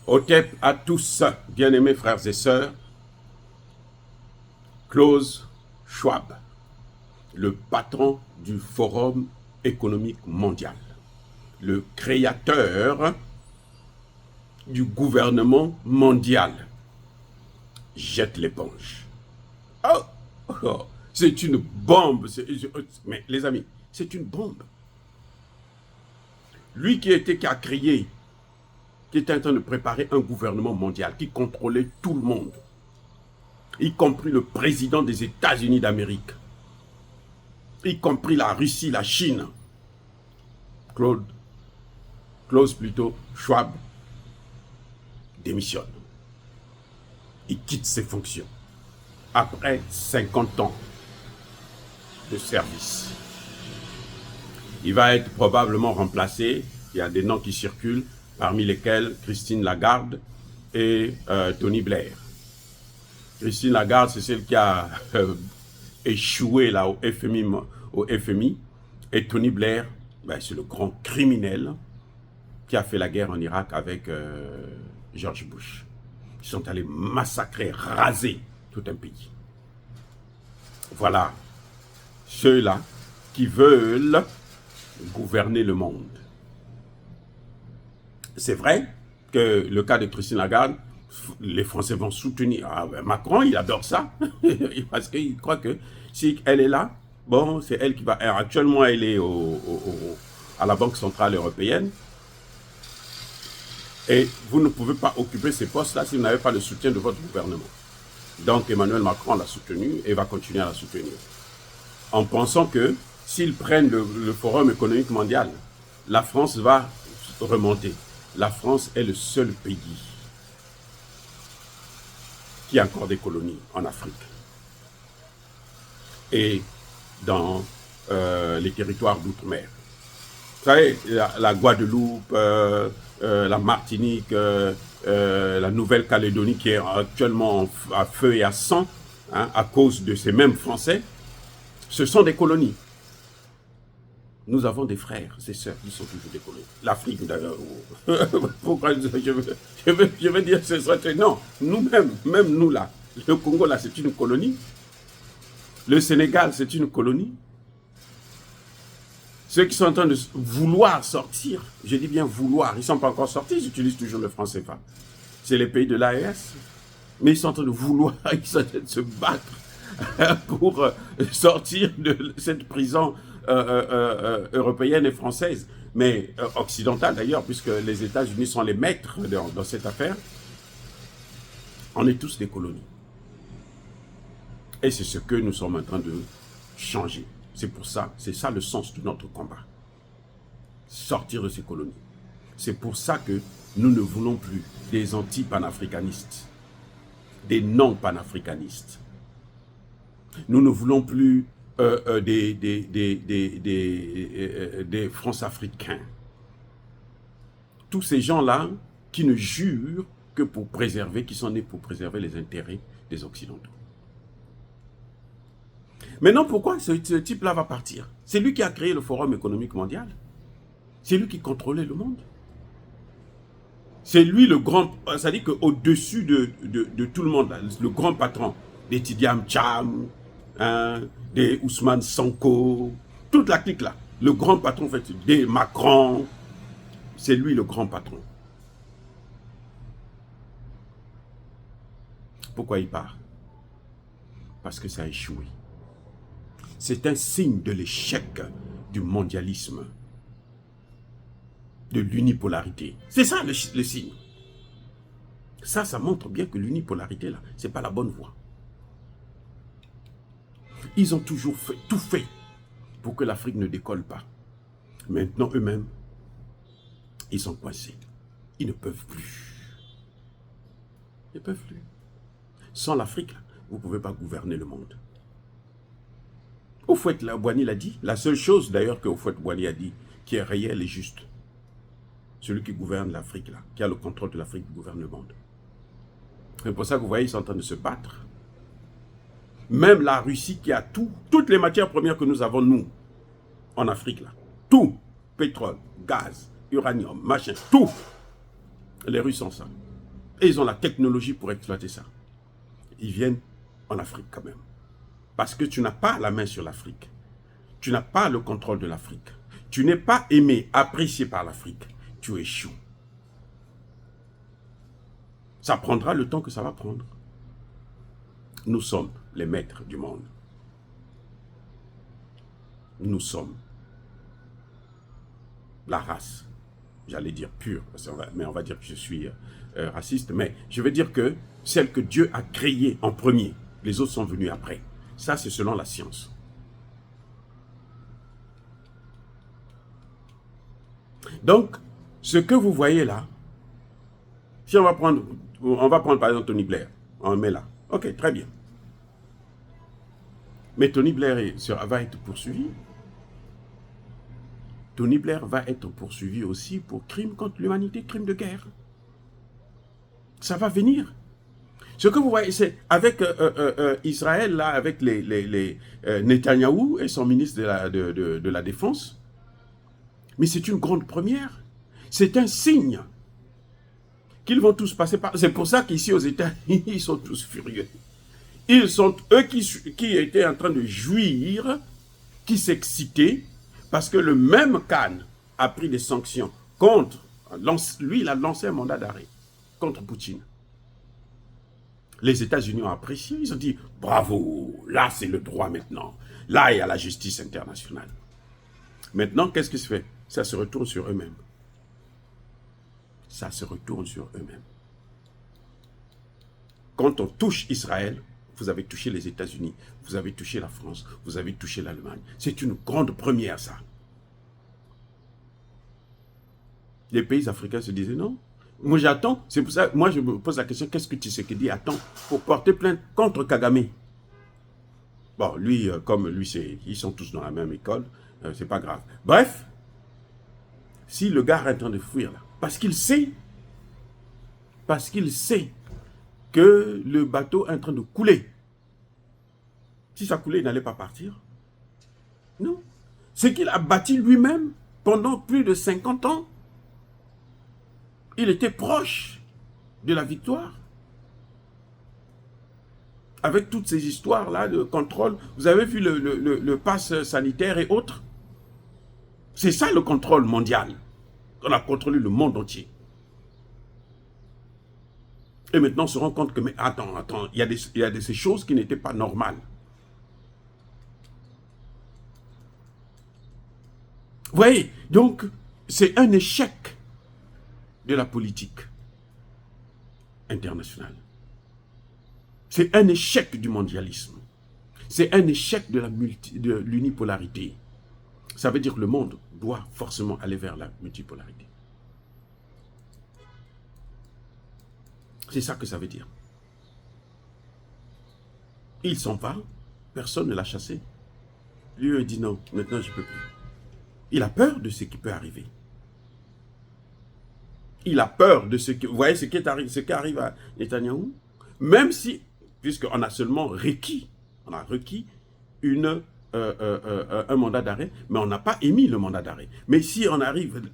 Otep à tous, bien-aimés frères et sœurs, Klaus Schwab, le patron du Forum économique mondial, le créateur du gouvernement mondial, jette l'éponge. Oh, oh, c'est une bombe. Mais les amis, c'est une bombe. Lui qui a créé, qui était en train de préparer un gouvernement mondial qui contrôlait tout le monde, y compris le président des États-Unis d'Amérique, y compris la Russie, la Chine, Klaus plutôt, Schwab, démissionne. Il quitte ses fonctions après 50 ans de service. Il va être probablement remplacé, il y a des noms qui circulent, parmi lesquels Christine Lagarde et Tony Blair. Christine Lagarde, c'est celle qui a échoué là au FMI, et Tony Blair, ben, c'est le grand criminel qui a fait la guerre en Irak avec George Bush. Ils sont allés massacrer, raser tout un pays. Voilà ceux-là qui veulent gouverner le monde. C'est vrai que le cas de Christine Lagarde, les Français vont soutenir. Ah, ben Macron, il adore ça, parce qu'il croit que si elle est là, bon, c'est elle qui va... Actuellement, elle est à la Banque Centrale Européenne. Et vous ne pouvez pas occuper ces postes-là si vous n'avez pas le soutien de votre gouvernement. Donc Emmanuel Macron l'a soutenu et va continuer à la soutenir. En pensant que s'ils prennent le Forum économique mondial, la France va remonter. La France est le seul pays qui a encore des colonies en Afrique. Et dans les territoires d'outre-mer. Vous savez, la Guadeloupe, la Martinique, la Nouvelle-Calédonie qui est actuellement à feu et à sang, hein, à cause de ces mêmes Français, ce sont des colonies. Nous avons des frères, des sœurs qui sont toujours des colonies. L'Afrique d'ailleurs. Pourquoi je veux dire ce soit non, nous-mêmes, même nous là, le Congo là c'est une colonie. Le Sénégal c'est une colonie. Ceux qui sont en train de vouloir sortir, je dis bien vouloir, ils ne sont pas encore sortis, ils utilisent toujours le franc CFA. C'est les pays de l'AES, mais ils sont en train de vouloir, ils sont en train de se battre pour sortir de cette prison européenne et française, mais occidentale d'ailleurs, puisque les États-Unis sont les maîtres dans cette affaire. On est tous des colonies. Et c'est ce que nous sommes en train de changer. C'est pour ça, c'est ça le sens de notre combat. Sortir de ces colonies. C'est pour ça que nous ne voulons plus des anti-panafricanistes, des non-panafricanistes. Nous ne voulons plus des France-Africains. Tous ces gens-là qui ne jurent que pour préserver, qui sont nés pour préserver les intérêts des Occidentaux. Maintenant, pourquoi ce type-là va partir? C'est lui qui a créé le Forum économique mondial. C'est lui qui contrôlait le monde. C'est lui le grand... C'est-à-dire qu'au-dessus de tout le monde, là, le grand patron des Tidiam Cham, hein, des Ousmane Sonko, toute la clique là, le grand patron, en fait, des Macron, c'est lui le grand patron. Pourquoi il part? Parce que ça a échoué. C'est un signe de l'échec du mondialisme, de l'unipolarité. C'est ça le signe. Ça montre bien que l'unipolarité, là, ce n'est pas la bonne voie. Ils ont toujours tout fait pour que l'Afrique ne décolle pas. Maintenant, eux-mêmes, ils sont coincés. Ils ne peuvent plus. Ils ne peuvent plus. Sans l'Afrique, vous ne pouvez pas gouverner le monde. Houphouët-Boigny l'a dit. La seule chose d'ailleurs que Houphouët-Boigny a dit, qui est réelle et juste, celui qui gouverne l'Afrique, là, qui a le contrôle de l'Afrique, gouverne le monde. C'est pour ça que vous voyez, ils sont en train de se battre. Même la Russie qui a tout, toutes les matières premières que nous avons, nous, en Afrique, là, tout, pétrole, gaz, uranium, machin, tout. Les Russes ont ça. et ils ont la technologie pour exploiter ça. Ils viennent en Afrique quand même. Parce que tu n'as pas la main sur l'Afrique. Tu n'as pas le contrôle de l'Afrique. Tu n'es pas aimé, apprécié par l'Afrique. Tu échoues. Ça prendra le temps que ça va prendre. Nous sommes les maîtres du monde. Nous sommes la race, j'allais dire pure, mais on va dire que je suis raciste, mais je veux dire que celle que Dieu a créée en premier, les autres sont venus après. Ça, c'est selon la science. Donc, ce que vous voyez là, si on va prendre par exemple Tony Blair, on le met là. Ok, très bien. Mais Tony Blair va être poursuivi. Tony Blair va être poursuivi aussi pour crime contre l'humanité, crime de guerre. Ça va venir. Ce que vous voyez, c'est avec Israël, là, avec les Netanyahou et son ministre de la Défense. Mais c'est une grande première. C'est un signe qu'ils vont tous passer par... C'est pour ça qu'ici aux États-Unis, ils sont tous furieux. Ils sont eux qui étaient en train de jouir, qui s'excitaient, parce que le même Khan a pris des sanctions contre... Lui, il a lancé un mandat d'arrêt contre Poutine. Les États-Unis ont apprécié, ils ont dit « Bravo, là c'est le droit maintenant. Là il y a la justice internationale. » Maintenant, qu'est-ce qui se fait? Ça se retourne sur eux-mêmes. Ça se retourne sur eux-mêmes. Quand on touche Israël, vous avez touché les États-Unis, vous avez touché la France, vous avez touché l'Allemagne. C'est une grande première, ça. Les pays africains se disaient non. Moi, j'attends. C'est pour ça, moi, je me pose la question, qu'est-ce que Tshisekedi attend pour porter plainte contre Kagame? Bon, lui, comme lui, ils sont tous dans la même école, c'est pas grave. Bref, si le gars est en train de fuir, là, parce qu'il sait que le bateau est en train de couler. Si ça coulait, il n'allait pas partir. Non. Ce qu'il a bâti lui-même pendant plus de 50 ans, il était proche de la victoire. Avec toutes ces histoires-là de contrôle, vous avez vu le pass sanitaire et autres. C'est ça le contrôle mondial. On a contrôlé le monde entier. Et maintenant, on se rend compte que, mais attends, il y a de ces choses qui n'étaient pas normales. Vous voyez, donc, c'est un échec de la politique internationale. C'est un échec du mondialisme. C'est un échec de l'unipolarité. Ça veut dire que le monde doit forcément aller vers la multipolarité. C'est ça que ça veut dire. Il s'en va, personne ne l'a chassé. Lui a dit non, maintenant je ne peux plus. Il a peur de ce qui peut arriver. Il a peur de ce que... Vous voyez ce qui arrive à Netanyahou? Même si, puisqu'on a seulement requis, un mandat d'arrêt, mais on n'a pas émis le mandat d'arrêt. Mais si on arrive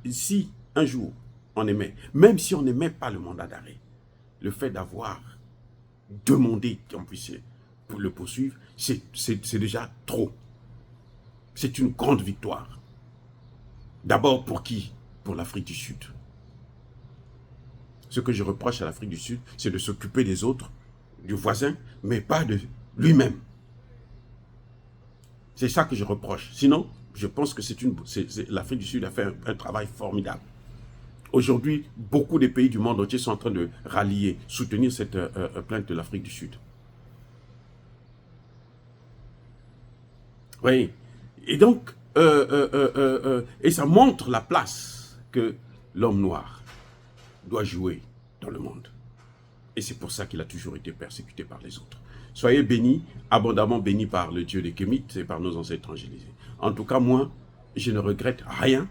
si un jour on émet, même si on n'émet pas le mandat d'arrêt, le fait d'avoir demandé qu'on puisse le poursuivre, c'est déjà trop. C'est une grande victoire. D'abord pour qui? Pour l'Afrique du Sud. Ce que je reproche à l'Afrique du Sud, c'est de s'occuper des autres, du voisin, mais pas de lui-même. C'est ça que je reproche. Sinon, je pense que l'Afrique du Sud a fait un travail formidable. Aujourd'hui, beaucoup de pays du monde entier sont en train de rallier, soutenir cette plainte de l'Afrique du Sud. Oui. Et donc, et ça montre la place que l'homme noir doit jouer dans le monde. Et c'est pour ça qu'il a toujours été persécuté par les autres. Soyez bénis, abondamment bénis par le Dieu des Kémites et par nos ancêtres angélisés. En tout cas, moi, je ne regrette rien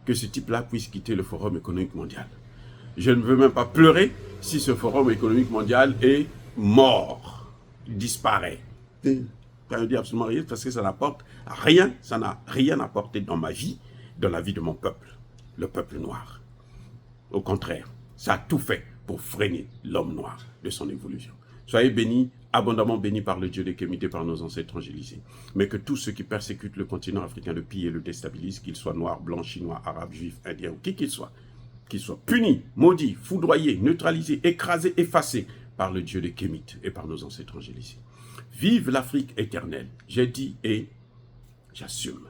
que ce type-là puisse quitter le Forum économique mondial. Je ne veux même pas pleurer si ce Forum économique mondial est mort, disparaît. Ça ne dit absolument rien parce que ça n'apporte rien, ça n'a rien apporté dans ma vie, dans la vie de mon peuple, le peuple noir. Au contraire, ça a tout fait pour freiner l'homme noir de son évolution. Soyez bénis, abondamment bénis par le Dieu des Kémites et par nos ancêtres angélisés. Mais que tous ceux qui persécutent le continent africain, le pillent et le déstabilisent, qu'ils soient noirs, blancs, chinois, arabes, juifs, indiens ou qui qu'ils soient punis, maudits, foudroyés, neutralisés, écrasés, effacés par le Dieu des Kémites et par nos ancêtres angélisés. Vive l'Afrique éternelle. J'ai dit et j'assume.